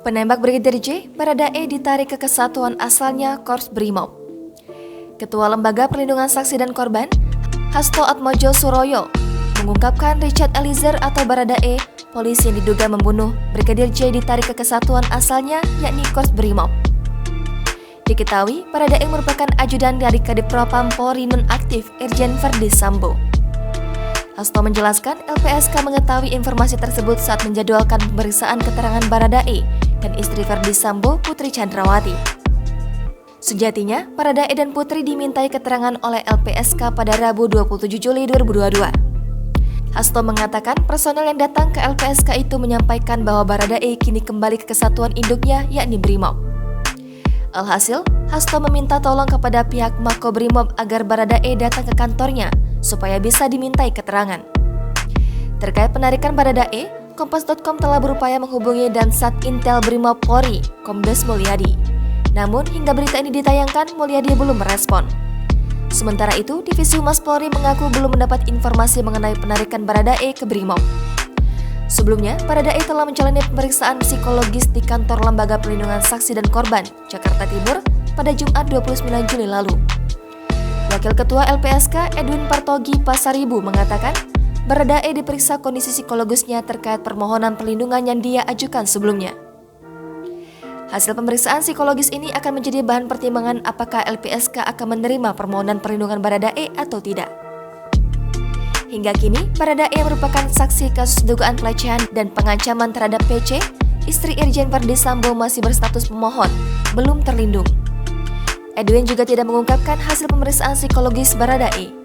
Penembak Brigadir J, Baradae ditarik ke kesatuan asalnya Korps Brimob. Ketua Lembaga Perlindungan Saksi dan Korban, Hasto Atmojo Suroyo, mengungkapkan Richard Eliezer atau Baradae, polisi yang diduga membunuh Brigadir J ditarik ke kesatuan asalnya yakni Korps Brimob. Diketahui, Baradae merupakan ajudan dari Kadipropam Polri nonaktif Irjen Verdi Sambo. Hasto menjelaskan LPSK mengetahui informasi tersebut saat menjadwalkan pemeriksaan keterangan Baradae dan istri Verdi Sambo, Putri Chandrawati. Sejatinya, Baradae dan Putri dimintai keterangan oleh LPSK pada Rabu 27 Juli 2022. Hasto mengatakan personel yang datang ke LPSK itu menyampaikan bahwa Baradae kini kembali ke kesatuan induknya yakni Brimob. Alhasil, Hasto meminta tolong kepada pihak Makobrimob agar Baradae datang ke kantornya supaya bisa dimintai keterangan. Terkait penarikan Baradae, Kompas.com telah berupaya menghubungi Dansat Intel Brimob Polri, Kombes Mulyadi. Namun, hingga berita ini ditayangkan, Mulyadi belum merespon. Sementara itu, Divisi Humas Polri mengaku belum mendapat informasi mengenai penarikan Baradae ke Brimob. Sebelumnya, Baradae telah menjalani pemeriksaan psikologis di kantor Lembaga Perlindungan Saksi dan Korban, Jakarta Timur, pada Jumat 29 Juli lalu. Wakil Ketua LPSK Edwin Partogi Pasaribu mengatakan, Baradae diperiksa kondisi psikologisnya terkait permohonan perlindungan yang dia ajukan sebelumnya. Hasil pemeriksaan psikologis ini akan menjadi bahan pertimbangan apakah LPSK akan menerima permohonan perlindungan Baradae atau tidak. Hingga kini, Baradae merupakan saksi kasus dugaan pelecehan dan pengancaman terhadap PC, istri Irjen Verdi Sambo masih berstatus pemohon, belum terlindung. Edwin juga tidak mengungkapkan hasil pemeriksaan psikologis Baradae.